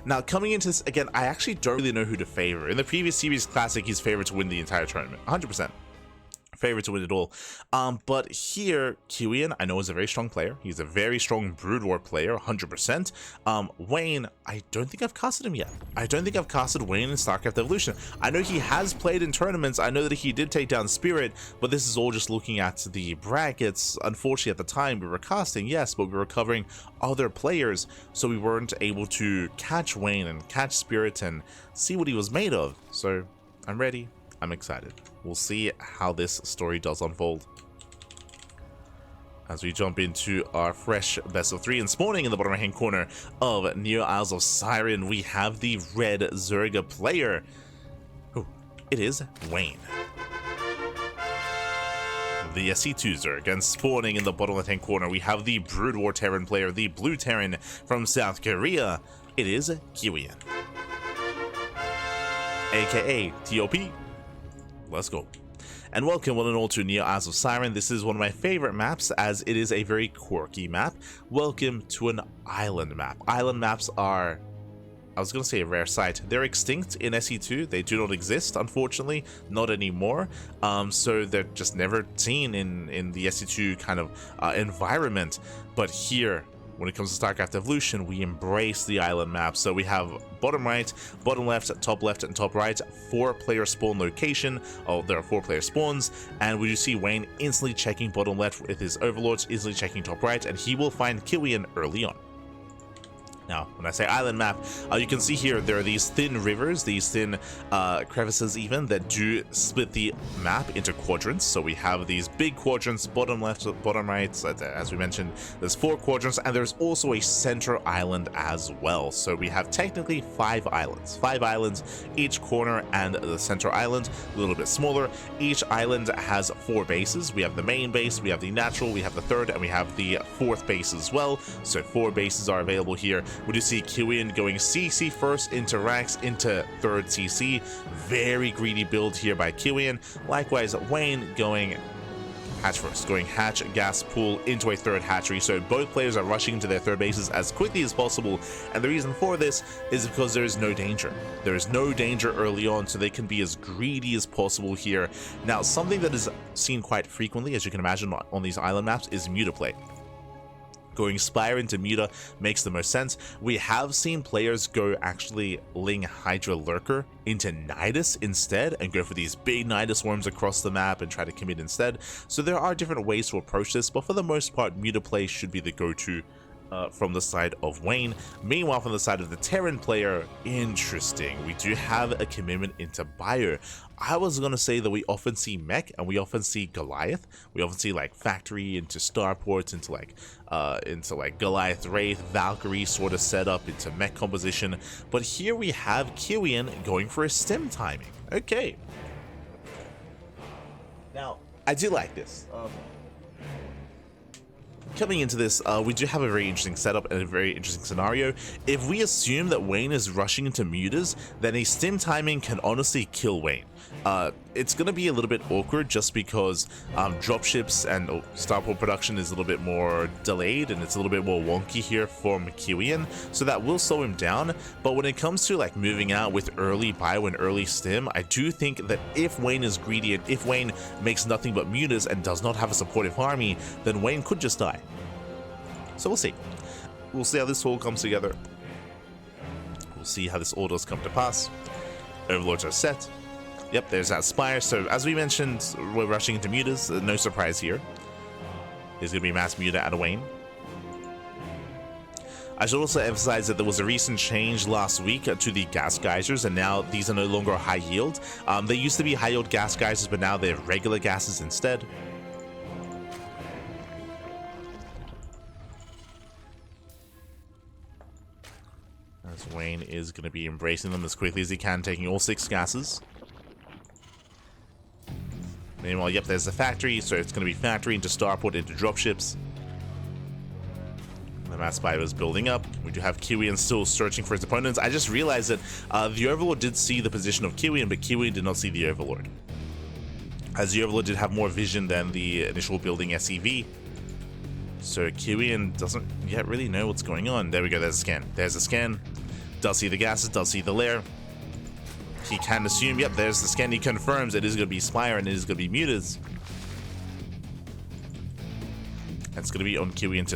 Now, coming into this, again, I actually don't really know who to favor. In the previous Series Classic, he's favored to win the entire tournament, 100%. Favorite to win it all. But here, Kiwian, I know, is a very strong player. He's a very strong Brood War player, 100%. Wayne, I don't think I've casted him yet. I don't think I've casted Wayne in StarCraft Evolution. I know he has played in tournaments. I know that he did take down Spirit, but this is all just looking at the brackets. Unfortunately, at the time, we were casting, yes, but we were covering other players, so we weren't able to catch Wayne and catch Spirit and see what he was made of. So, I'm ready. I'm excited. We'll see how this story does unfold. As we jump into our fresh best of 3, and spawning in the bottom right hand corner of Neo Isles of Siren, we have the red Zerga player. Oh, it is Wayne. The SC2 Zerg, and spawning in the bottom left hand corner, we have the Brood War Terran player, the blue Terran from South Korea. It is Kiwian, aka TOP. Let's go. And welcome one and all to Neo Isles of Siren. This is one of my favorite maps as it is a very quirky map. Welcome to an island map. Island maps are, I was going to say, a rare sight. They're extinct in SE2. They do not exist, unfortunately, not anymore. So they're just never seen in the SE2 kind of environment. But here, when it comes to StarCraft Evolution, we embrace the island map. So we have bottom right, bottom left, and top right, 4-player spawn location. Oh, there are 4-player spawns, and we do see Wayne instantly checking bottom left with his overlords, instantly checking top right, and he will find Kiwian early on. Now, when I say island map, you can see here there are these thin rivers, these thin crevices even, that do split the map into quadrants. So we have these big quadrants, bottom left, bottom right, as we mentioned, there's 4 quadrants, and there's also a center island as well. So we have technically 5 islands. 5 islands, each corner and the center island, a little bit smaller. Each island has 4 bases. We have the main base, we have the natural, we have the third, and we have the 4th base as well. So 4 bases are available here. We do see Kiwian going CC first into Rax into 3rd CC. Very greedy build here by Kiwian. Likewise, Wayne going hatch first, going hatch, gas pool into a 3rd hatchery. So both players are rushing into their 3rd bases as quickly as possible. And the reason for this is because there is no danger. There is no danger early on, so they can be as greedy as possible here. Now, something that is seen quite frequently, as you can imagine on these island maps, is mutaplay. Going Spire into Muta makes the most sense. We have seen players go actually Ling Hydra Lurker into Nidus instead and go for these big Nidus worms across the map and try to commit instead. So there are different ways to approach this, but for the most part, Mutaplay should be the go-to from the side of Wayne. Meanwhile, from the side of the Terran player, interesting. We do have a commitment into Bio. I was gonna say that we often see Mech and we often see Goliath. We often see like Factory into Starports, into like Goliath Wraith, Valkyrie sort of setup into Mech composition. But here we have Kiwian going for a stim timing. Okay. Now, I do like this. Coming into this, we do have a very interesting setup and a very interesting scenario. If we assume that Wayne is rushing into mutas, then a stim timing can honestly kill Wayne. It's going to be a little bit awkward just because dropships and starport production is a little bit more delayed and it's a little bit more wonky here from Kiwian, so that will slow him down. But when it comes to like moving out with early bio and early stim, I do think that if Wayne is greedy and if Wayne makes nothing but mutas and does not have a supportive army, then Wayne could just die. So we'll see. We'll see how this all comes together. We'll see how this all does come to pass. Overlords are set. Yep, there's that Spire. So as we mentioned, we're rushing into mutas. No surprise here. There's going to be mass muta out of Wayne. I should also emphasize that there was a recent change last week to the gas geysers, and now these are no longer high yield. They used to be high yield gas geysers, but now they're regular gases instead. As Wayne is going to be embracing them as quickly as he can, taking all 6 gases. Meanwhile, yep, there's the factory, so it's going to be factory into starport into dropships. The mass spire is building up. We do have Kiwian still searching for his opponents. I just realized that the Overlord did see the position of Kiwian, but Kiwian did not see the Overlord, as the Overlord did have more vision than the initial building SEV. So Kiwian doesn't yet really know what's going on. There we go, there's a scan. There's a scan. Does see the gases, does see the lair. He can assume, yep, there's the scan. He confirms it is going to be Spire and it is going to be Mutas. It's going to be on Kiwian to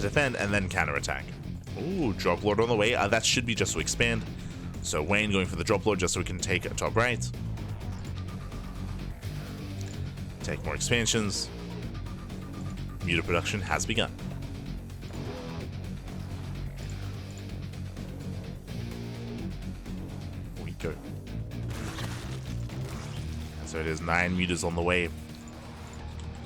defend. And then counterattack. Ooh, Drop Lord on the way. That should be just to expand. So Wayne going for the Drop Lord just so we can take a top right. Take more expansions. Muta production has begun. We go. So it is 9 Mutas on the way.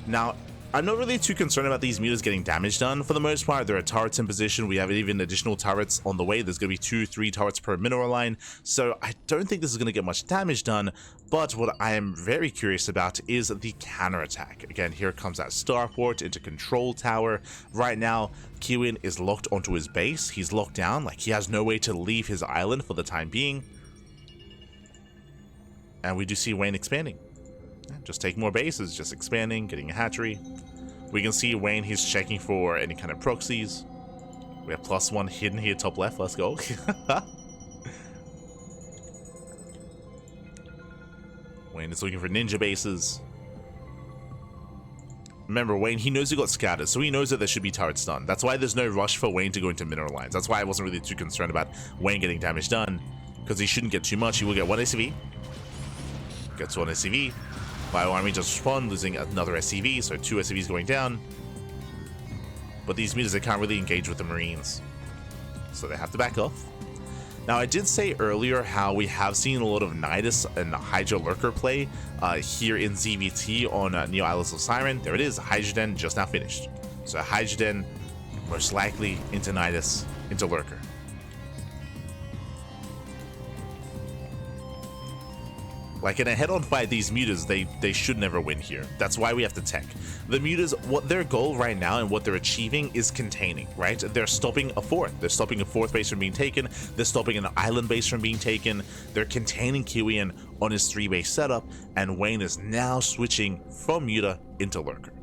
Now, I'm not really too concerned about these Mutas getting damage done. For the most part, there are turrets in position. We have even additional turrets on the way. There's going to be 2-3 turrets per mineral line. So I don't think this is going to get much damage done. But what I am very curious about is the counterattack. Again, here comes that starport into control tower. Right now, Kiwian is locked onto his base. He's locked down. Like, he has no way to leave his island for the time being. And we do see Wayne expanding. Just take more bases, just expanding, getting a hatchery. We can see Wayne, he's checking for any kind of proxies. We have +1 hidden here top left, let's go. Wayne is looking for ninja bases. Remember, Wayne, he knows he got scattered, so he knows that there should be turrets done. That's why there's no rush for Wayne to go into mineral lines. That's why I wasn't really too concerned about Wayne getting damage done, because he shouldn't get too much. He will get 1 SCV. Gets 1 SCV. Bio Army just spawned, losing another SCV, so 2 SCVs going down. But these Mutas, they can't really engage with the Marines, so they have to back off. Now, I did say earlier how we have seen a lot of Nidus and Hydra Lurker play here in ZVT on Neo Islands of Siren. There it is, Hydra Den just now finished. So Hydra Den, most likely into Nidus, into Lurker. Like, in a head-on fight, these Mutas, they should never win here. That's why we have to tech. The Mutas, what their goal right now and what they're achieving is containing, right? They're stopping a fourth. They're stopping a fourth base from being taken. They're stopping an island base from being taken. They're containing Kiwian on his 3-base setup, and Wayne is now switching from Muta into Lurker.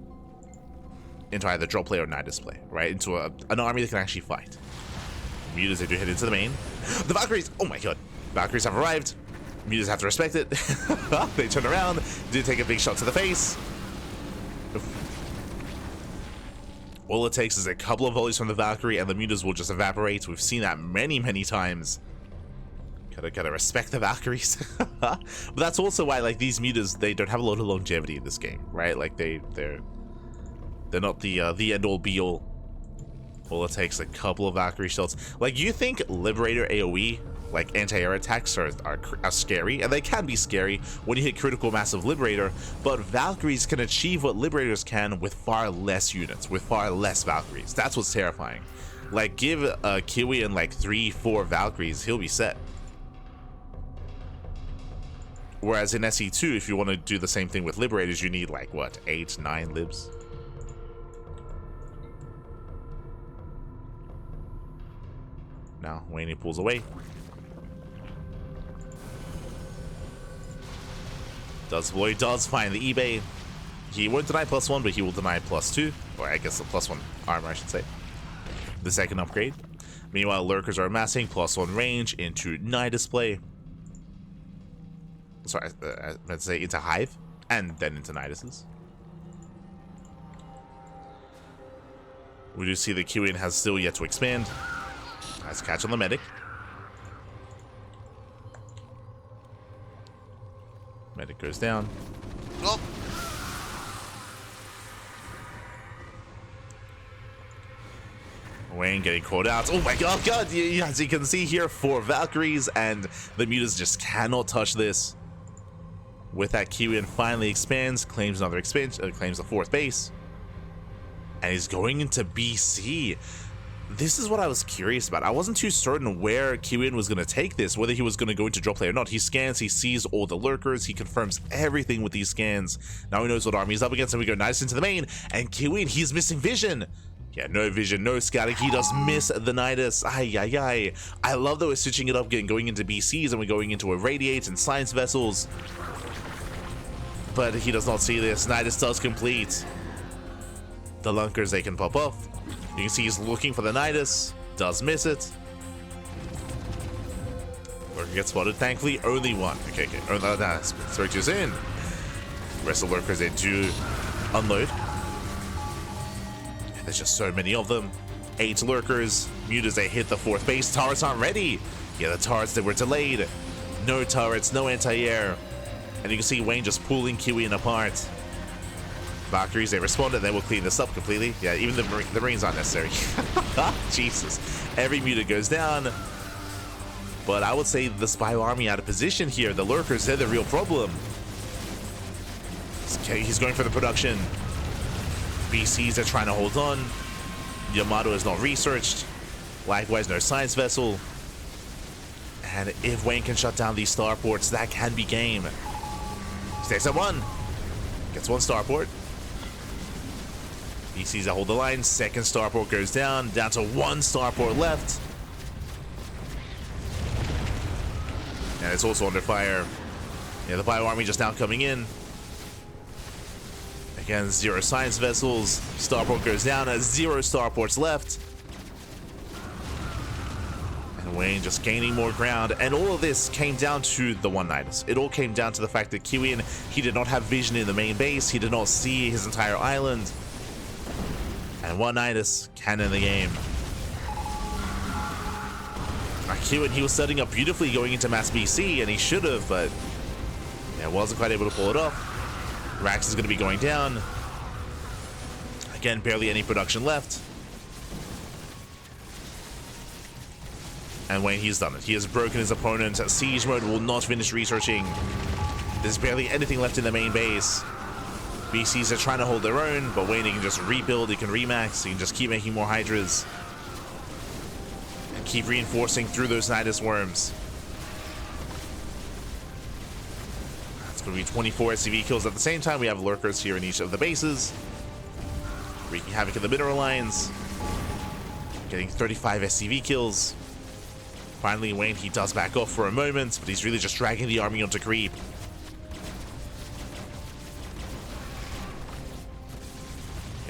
Into either drop play or Nidus play, right? Into an army that can actually fight. Mutas, they do head into the main. The Valkyries, oh my god. Valkyries have arrived. Mutas have to respect it. They turn around, do take a big shot to the face. All it takes is a couple of volleys from the Valkyrie and the Mutas will just evaporate. We've seen that many, many times. Gotta respect the Valkyries. But that's also why, like, these Mutas, they don't have a lot of longevity in this game, right? Like, they're not the end-all be-all. All it takes a couple of Valkyrie shots. Like, you think Liberator AoE, like anti-air attacks, are scary, and they can be scary when you hit critical mass of Liberator, but Valkyries can achieve what Liberators can with far less units, with far less Valkyries. That's what's terrifying. Like, give Kiwian like 3-4 Valkyries, he'll be set. Whereas in SE2, if you want to do the same thing with Liberators, you need like, what, 8-9 Libs? Now, Wayne pulls away. Boy does find the eBay. He won't deny +1, but he will deny +2. Or I guess the +1 armor, I should say. The second upgrade. Meanwhile, Lurkers are amassing +1 range into Nidus play. Sorry, I meant to say into Hive. And then into Nidus's. We do see the Kiwian has still yet to expand. Nice catch on the medic. Medic goes down. Oh. Wayne getting caught out. Oh my god, as you can see here, 4 Valkyries, and the Mutas just cannot touch this. With that, Kiwian finally expands, claims another expansion, claims the 4th base. And he's going into BC. This is what I was curious about. I wasn't too certain where Kiwian was going to take this, whether he was going to go into drop play or not. He scans, he sees all the Lurkers, he confirms everything with these scans. Now he knows what army he's up against, and we go nice into the main. And Kiwian, he's missing vision. Yeah, no vision, no scouting. He does miss the Nidus. Ay. I love that we're switching it up, going into BCs, and we're going into Irradiate and Science Vessels. But he does not see this. Nidus does complete. The Lunkers, they can pop off. You can see he's looking for the Nidus, does miss it. Lurker gets spotted. Thankfully, only one. Okay. Oh, no, that's Searches in. Rest of the lurkers, they do unload. And there's just so many of them. 8 lurkers. Mute as they hit the 4th base. Turrets aren't ready. Yeah, the turrets, they were delayed. No turrets, no anti-air. And you can see Wayne just pulling Kiwian apart. Valkyries, they responded, they will clean this up completely. Yeah, even the Marines aren't necessary. Jesus. Every mutant goes down. But I would say the Spy Army out of position here. The lurkers, they're the real problem. Okay, he's going for the production. BCs are trying to hold on. Yamato is not researched. Likewise, no science vessel. And if Wayne can shut down these starports, that can be game. Stays at 1. Gets 1 starport. BCs that hold the line. 2nd starport goes down. Down to 1 starport left. And it's also under fire. Yeah, the Bio Army just now coming in. Again, 0 science vessels. Starport goes down at 0 starports left. And Wayne just gaining more ground. And all of this came down to the one Nidus. It all came down to the fact that Kiwian, he did not have vision in the main base. He did not see his entire island. And one Nidus can end the game. Kiwian, he was setting up beautifully going into Mass BC, and he should have, but yeah, wasn't quite able to pull it off. Rax is going to be going down. Again, barely any production left. And Wayne, he's done it. He has broken his opponent. Siege mode will not finish researching. There's barely anything left in the main base. BCs are trying to hold their own, but Wayne, he can just rebuild, he can remax, he can just keep making more Hydras. And keep reinforcing through those Nidus worms. That's going to be 24 SCV kills. At the same time, we have lurkers here in each of the bases. Wreaking havoc in the mineral lines. Getting 35 SCV kills. Finally, Wayne, he does back off for a moment, but he's really just dragging the army onto creep.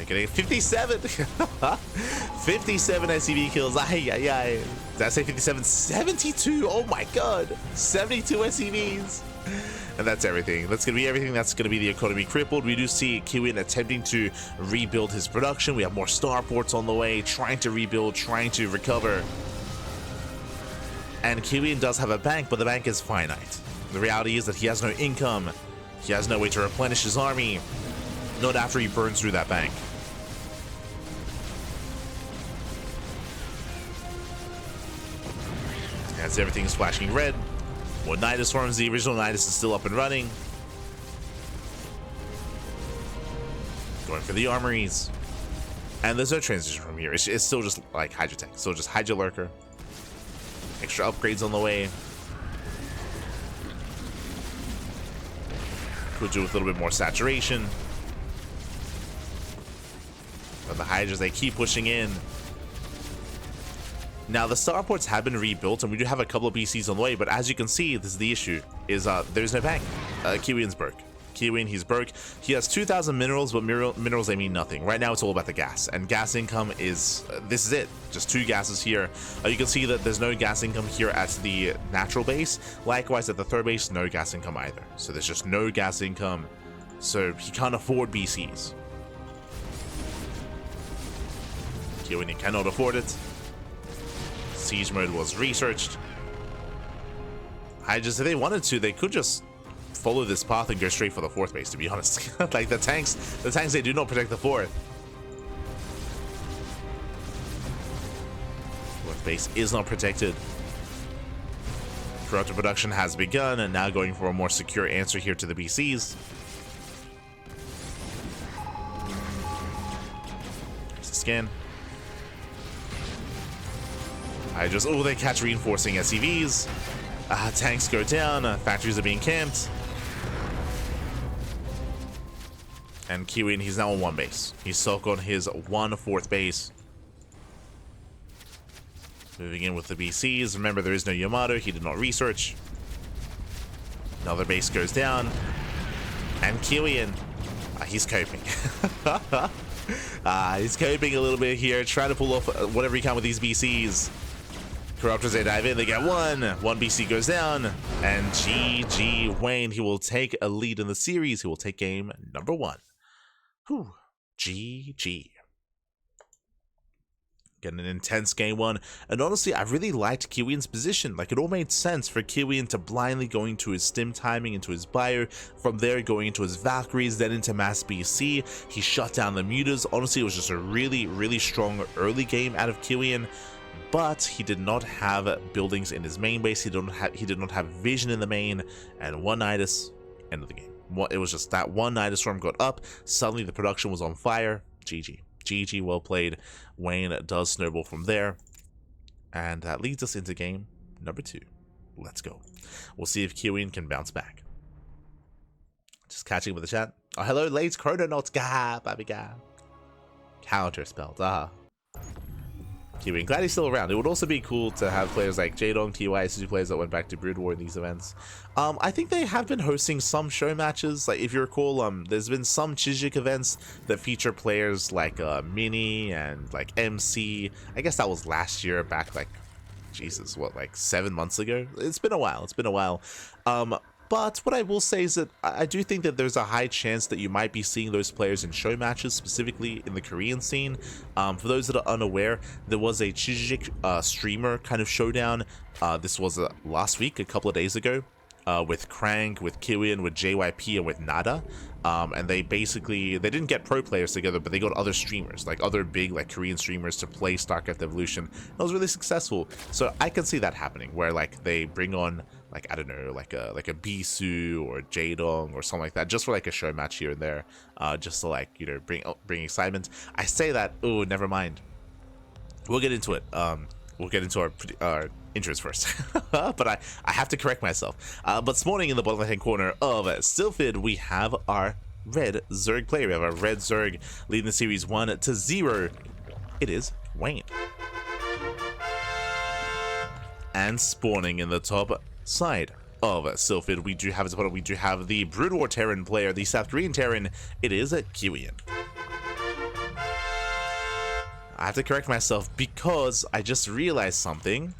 Getting 57. 57 SCV kills. Did I say 57? 72. Oh my god. 72 SCVs. And that's everything. That's going to be everything. That's going to be the economy crippled. We do see Kiwian attempting to rebuild his production. We have more starports on the way, trying to rebuild, trying to recover. And Kiwian does have a bank, but the bank is finite. The reality is that he has no income. He has no way to replenish his army. Not after he burns through that bank. As everything's flashing red. When Nidus forms, the original Nidus is still up and running. Going for the armories. And there's no transition from here. It's still just like Hydra Tech. Still just Hydra Lurker. Extra upgrades on the way. Could do with a little bit more saturation. But the Hydras, they keep pushing in. Now, the starports have been rebuilt, and we do have a couple of BCs on the way, but as you can see, this is the issue, is there's no bank. Kiwian's broke. Kiwian, he's broke. He has 2,000 minerals, but minerals, they mean nothing. Right now, it's all about the gas, and gas income is, this is it. Just 2 gases here. You can see that there's no gas income here at the natural base. Likewise, at the 3rd base, no gas income either. So there's just no gas income. So he can't afford BCs. Kiwian, he cannot afford it. Siege mode was researched. If they wanted to, they could just follow this path and go straight for the 4th base, to be honest. Like the tanks, they do not protect the 4th. 4th base is not protected. Corruptor production has begun, and now going for a more secure answer here to the BCs. Here's the scan. Oh, they catch reinforcing SCVs. Tanks go down. Factories are being camped. And Kiwian, he's now on 1 base. He's stuck on his 1 4th base. Moving in with the BCs. Remember, there is no Yamato. He did not research. Another base goes down. And Kiwian, he's coping. He's coping a little bit here, trying to pull off whatever he can with these BCs. Corruptors, they dive in, they get one BC goes down, and GG Wayne, he will take a lead in the series. He will take game number 1. Whew, GG. Getting an intense game 1, and honestly, I really liked Kiwian's position. Like, it all made sense for Kiwian to blindly go into his stim timing, into his bio, from there going into his Valkyries, then into Mass BC. He shut down the mutas. Honestly, it was just a really, really strong early game out of Kiwian, but he did not have buildings in his main base. He did not have vision in the main, and one Nidus, end of the game. It was just that one Nidus Storm got up, suddenly the production was on fire. GG. GG, well played. Wayne does snowball from there, and that leads us into game number 2. Let's go. We'll see if Kiwian can bounce back. Just catching up with the chat. Oh, hello, late Chrononauts. Gah, baby, gah. Counter spelled. Kiwian, glad he's still around. It would also be cool to have players like Jadong, TvZ, players that went back to Brood War in these events. I think they have been hosting some show matches. Like, if you recall, there's been some Chijik events that feature players like Mini and like MC. I guess that was last year, back like, Jesus, what, like 7 months ago? It's been a while. It's been a while. But what I will say is that I do think that there's a high chance that you might be seeing those players in show matches, specifically in the Korean scene. For those that are unaware, there was a Chijik streamer kind of showdown. This was last week, a couple of days ago, with CranKy, with Kiwian, with JYP, and with Nada. And they didn't get pro players together, but they got other streamers, like other big like Korean streamers, to play StarCraft Evolution. It was really successful. So I can see that happening, where like they bring on, like, I don't know, like a Bisu or Jadong or something like that, just for like a show match here and there, just to, like, you know, bring excitement. I say that, oh, never mind. We'll get into it. We'll get into our intros first. But I have to correct myself. But this morning in the bottom left-hand corner of Stillfid, we have our red Zerg player. We have our red Zerg leading the series 1-0. It is Wayne. And spawning in the top side of Stillfid, we do have his opponent. We do have the Brood War Terran player, the South Korean Terran. It is Kiwian. I have to correct myself because I just realized something.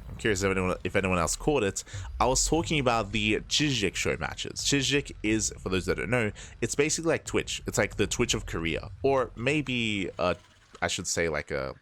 I'm curious if anyone else caught it. I was talking about the Chijik show matches. Chijik is, for those that don't know, it's basically like Twitch. It's like the Twitch of Korea, or maybe I should say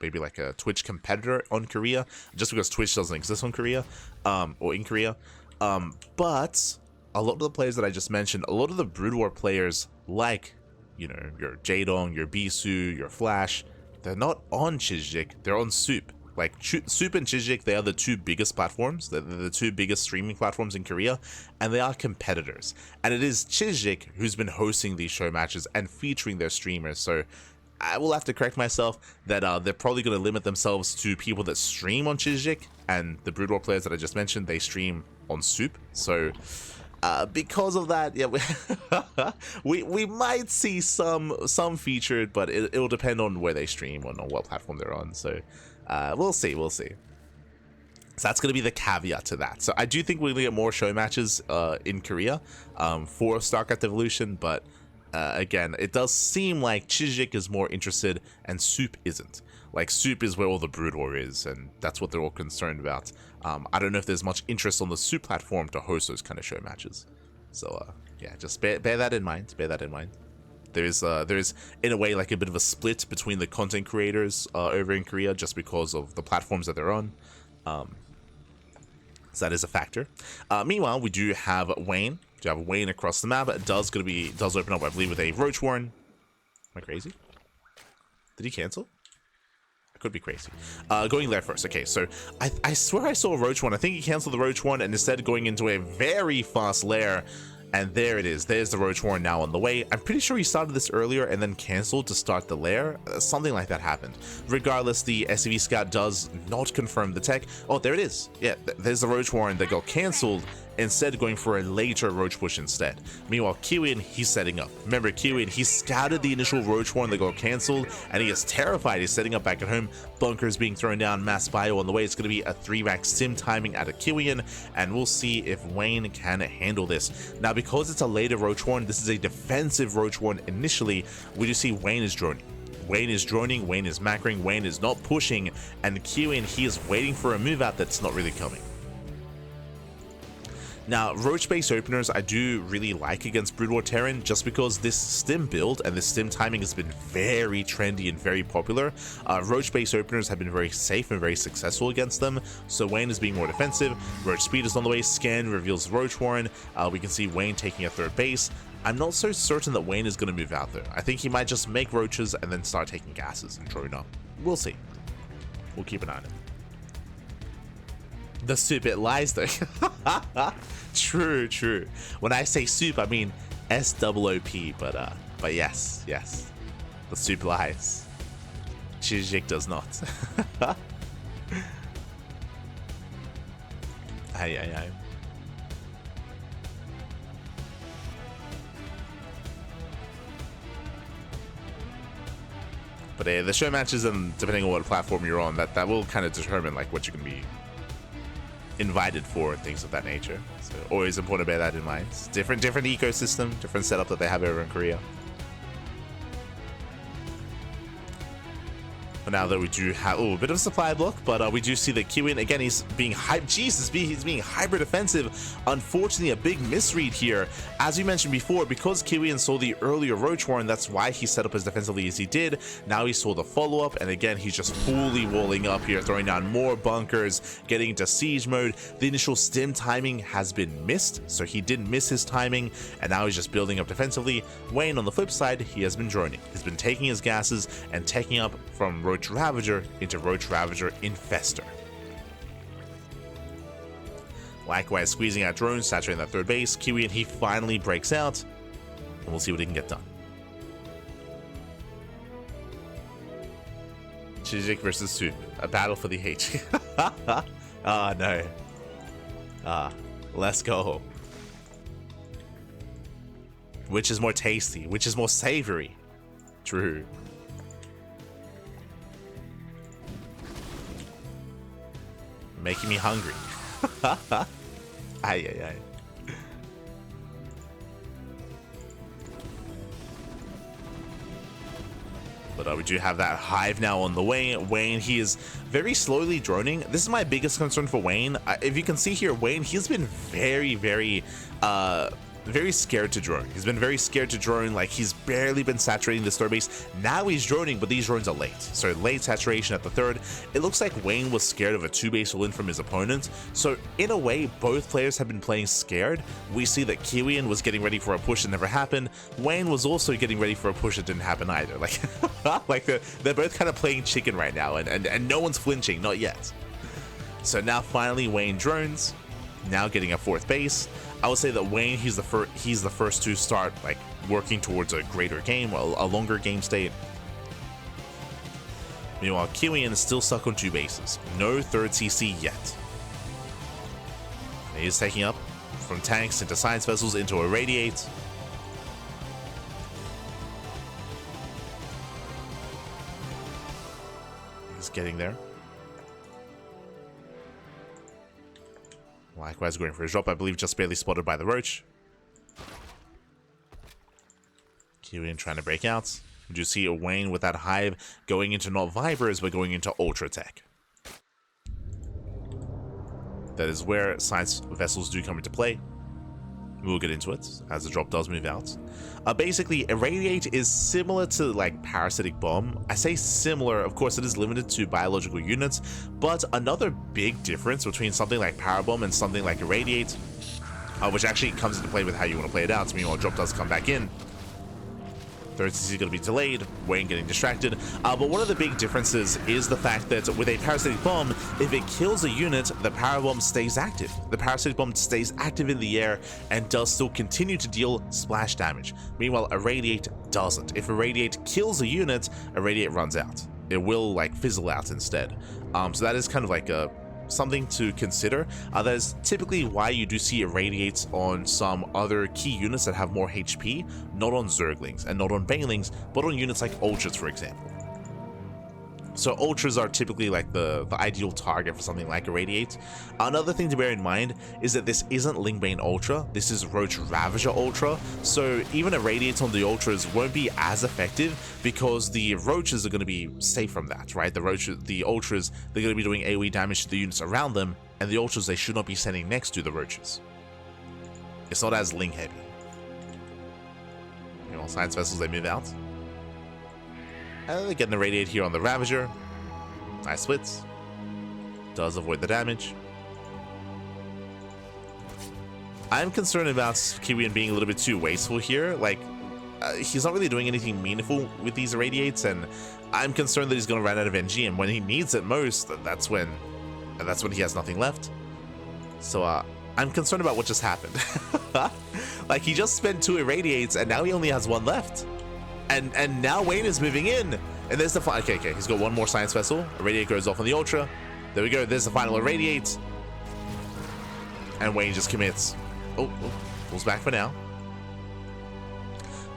maybe like a Twitch competitor on Korea, just because Twitch doesn't exist on Korea, or in Korea. But a lot of the players that I just mentioned, a lot of the Brood War players, like, you know, your Jadong, your Bisu, your Flash, they're not on Chijik, they're on Soup. Like, Soup and Chijik, they are the two biggest platforms, they're the two biggest streaming platforms in Korea, and they are competitors. And it is Chijik who's been hosting these show matches and featuring their streamers, so I will have to correct myself that they're probably going to limit themselves to people that stream on Chijik, and the Brood War players that I just mentioned, they stream on Soup. So because of that, yeah, we might see some featured, but it'll depend on where they stream and on what platform they're on. So we'll see. So that's going to be the caveat to that. So I do think we're going to get more show matches in Korea for StarCraft Evolution, but again, it does seem like Chijik is more interested and Soup isn't. Like, Soup is where all the Brood War is, and that's what they're all concerned about. I don't know if there's much interest on the Soup platform to host those kind of show matches. So yeah, just bear that in mind. Bear that in mind. There's in a way like a bit of a split between the content creators over in Korea, just because of the platforms that they're on. So that is a factor. Meanwhile, we do have Wayne. We have Wayne across the map. It does open up, I believe, with a Roach Warren. Am I crazy? Did he cancel? I could be crazy. Going there first. Okay, so I swear I saw a Roach Warren. I think he canceled the Roach Warren and instead going into a very fast lair. And there it is. There's the Roach Warren now on the way. I'm pretty sure he started this earlier and then canceled to start the lair. Something like that happened. Regardless, the SCV Scout does not confirm the tech. Oh, there it is. Yeah, there's the Roach Warren that got canceled, instead going for a later Roach push instead. Meanwhile, Kiwian, he's setting up. Remember, Kiwian, he scouted the initial Roach Warren that got cancelled, and he is terrified. He's setting up back at home. Bunkers being thrown down, mass bio on the way. It's going to be a 3-rack sim timing out of Kiwian, and we'll see if Wayne can handle this. Now, because it's a later Roach Warren, this is a defensive Roach Warren initially. We just see Wayne is droning. Wayne is droning, Wayne is macroing, Wayne is not pushing, and Kiwian, he is waiting for a move out that's not really coming. Now, roach-based openers I do really like against Brood War Terran, just because this stim build and this stim timing has been very trendy and very popular. Roach-based openers have been very safe and very successful against them, so Wayne is being more defensive. Roach speed is on the way, scan reveals Roach Warren. We can see Wayne taking a third base. I'm not so certain that Wayne is going to move out there. I think he might just make roaches and then start taking gases and drone up. We'll see. We'll keep an eye on it. The soup, it lies though. True, true. When I say soup, I mean SOOP, but yes, the soup lies. TvZ does not. Aye. But the show matches, and depending on what platform you're on, that will kind of determine like what you're gonna be invited for and things of that nature. So always important to bear that in mind. It's different ecosystem, different setup that they have over in Korea. But now that we do have a bit of a supply block, but we do see that Kiwian, again, he's being he's being hyper defensive. Unfortunately, a big misread here. As we mentioned before, because Kiwian saw the earlier Roach Warren, that's why he set up as defensively as he did. Now he saw the follow-up, and again, he's just fully walling up here, throwing down more bunkers, getting into siege mode. The initial stim timing has been missed, so he didn't miss his timing, and now he's just building up defensively. Wayne, on the flip side, he has been droning. He's been taking his gases and taking up from Roach Ravager into Roach Ravager Infestor. Likewise, squeezing out drones, saturating that third base. Kiwian, he finally breaks out, and we'll see what he can get done. TvZ versus Soup, a battle for the H. No. Let's go. Which is more tasty? Which is more savory? True. Making me hungry. Aye. But we do have that hive now on the way. Wayne, he is very slowly droning. This is my biggest concern for Wayne. If you can see here, Wayne, he's been very scared to drone. He's been very scared to drone. Like, he's barely been saturating this third base. Now he's droning, but these drones are late. So late saturation at the third. It looks like Wayne was scared of a two-base win from his opponent. So in a way, both players have been playing scared. We see that Kiwian was getting ready for a push that never happened. Wayne was also getting ready for a push that didn't happen either. Like they're both kind of playing chicken right now, and no one's flinching, not yet. So now finally Wayne drones, now getting a fourth base. I would say that Wayne, he's the first to start like working towards a greater game, a longer game state. Meanwhile, Kiwian is still stuck on two bases. No third CC yet. He is taking up from tanks into science vessels into irradiate. He's getting there. Likewise, going for a drop, I believe, just barely spotted by the Roach. Kiwian trying to break out. We do see a Wayne with that hive going into not Vipers, but going into Ultra Tech. That is where science vessels do come into play. We'll get into it as the drop does move out. Basically, Irradiate is similar to like Parasitic Bomb. I say similar, of course it is limited to biological units, but another big difference between something like Power Bomb and something like Irradiate, which actually comes into play with how you want to play it out. So meanwhile, drop does come back in. Third CC is going to be delayed, Wayne getting distracted. But one of the big differences is the fact that with a Parasitic Bomb, if it kills a unit, the Power Bomb stays active. The Parasitic Bomb stays active in the air and does still continue to deal splash damage. Meanwhile, Irradiate doesn't. If Irradiate kills a unit, Irradiate runs out. It will like fizzle out instead. So that is kind of like something to consider. That is typically why you do see Irradiates on some other key units that have more HP, not on Zerglings and not on Banelings, but on units like Ultras, for example. So ultras are typically like the ideal target for something like Irradiate. Another thing to bear in mind is that this isn't Lingbane Ultra, this is Roach Ravager Ultra, so even Irradiates on the ultras won't be as effective because the roaches are going to be safe from that, right? The ultras, they're going to be doing AoE damage to the units around them, and the ultras they should not be standing next to the roaches. It's not as Ling heavy. You know, science vessels, they move out. And they're getting the Radiate here on the Ravager. Nice splits. Does avoid the damage. I'm concerned about Kiwian being a little bit too wasteful here. Like, he's not really doing anything meaningful with these Irradiates, and I'm concerned that he's going to run out of NG, and when he needs it most, that's when he has nothing left. So, I'm concerned about what just happened. Like, he just spent 2 Irradiates, and now he only has 1 left. And now Wayne is moving in, and there's the okay, he's got 1 more science vessel. Irradiate goes off on the ultra. There we go. There's the final Irradiate, and Wayne just commits. Oh, pulls back for now.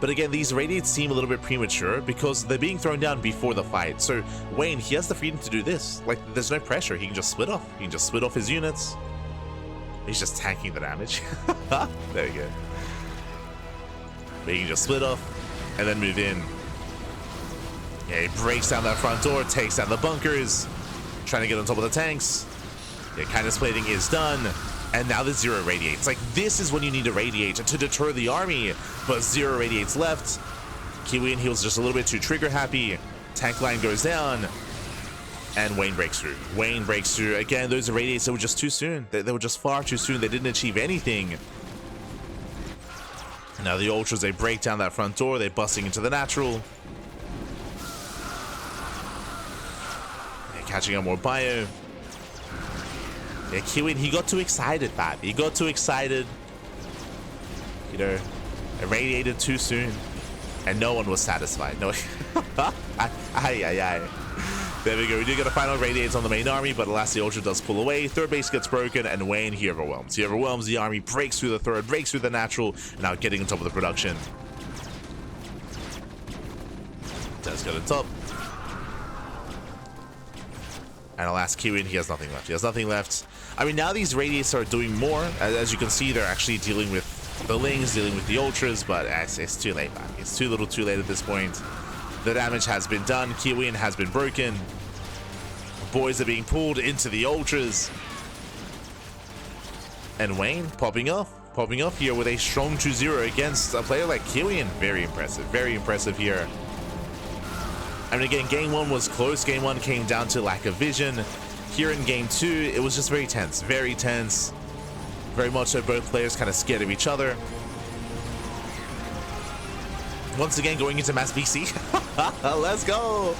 But again, these Irradiates seem a little bit premature because they're being thrown down before the fight. So Wayne, he has the freedom to do this. Like, there's no pressure. He can just split off. He can just split off his units. He's just tanking the damage. There we go. But he can just split off and then move in. Yeah, he breaks down that front door, takes down the bunkers, trying to get on top of the tanks. Yeah, kindness plating is done, and now there's 0 Radiates. Like, this is when you need to Radiate to deter the army, but 0 Radiates left. Kiwian heals just a little bit too trigger happy. Tank line goes down, and Wayne breaks through. Wayne breaks through. Again, those Radiates, they were just too soon. They were just far too soon. They didn't achieve anything. Now the ultras, they break down that front door, they're busting into the natural. They're catching up more bio. Yeah, Kiwian, he got too excited, Pat. He got too excited. You know, irradiated too soon. And no one was satisfied. No. There we go. We do get a final Radiates on the main army, but alas, the ultra does pull away. Third base gets broken, and Wayne, he overwhelms. He overwhelms the army, breaks through the third, breaks through the natural, now getting on top of the production. Does go to top. And alas, Kiwian, he has nothing left. He has nothing left. I mean, now these Radiates are doing more. As you can see, they're actually dealing with the Lings, dealing with the ultras, but it's too late, man. It's too little too late at this point. The damage has been done. Kiwian has been broken. Boys are being pulled into the ultras. And Wayne popping off here with a strong 2-0 against a player like Kiwian. Very impressive here. I mean, again, game 1 was close. Game 1 came down to lack of vision. Here in game 2, it was just very tense. Very tense. Very much so both players kind of scared of each other. Once again, going into Mass BC. Let's go.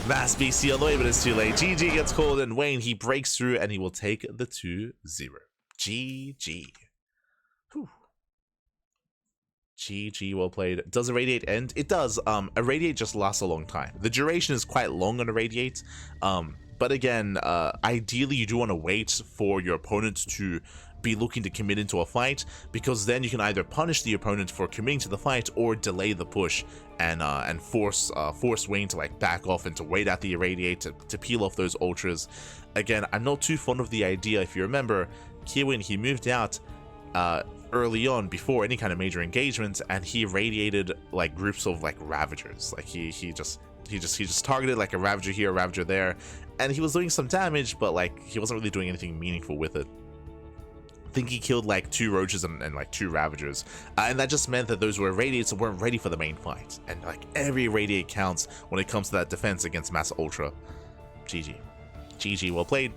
Mass BC on the way, but it's too late. GG gets called, and Wayne, he breaks through, and he will take the 2-0. GG. Whew. GG, well played. Does Irradiate end? It does. Irradiate just lasts a long time. The duration is quite long on Irradiate. But again, ideally, you do want to wait for your opponent to be looking to commit into a fight, because then you can either punish the opponent for committing to the fight or delay the push and force Wayne to like back off and to wait out the Irradiate to peel off those ultras. Again, I'm not too fond of the idea. If you remember, Kiwian, he moved out early on before any kind of major engagement, and he irradiated like groups of like Ravagers. Like he just targeted like a Ravager here, a Ravager there, and he was doing some damage, but like he wasn't really doing anything meaningful with it. I think he killed like 2 roaches and like 2 Ravagers, and that just meant that those were Irradiates that weren't ready for the main fight, and like every Irradiate counts when it comes to that defense against Mass Ultra. GG, well played.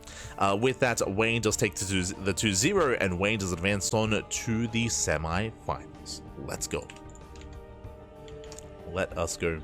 With that, Wayne does take the 2-0, and Wayne does advance on to the semi-finals. Let's go. Let us go.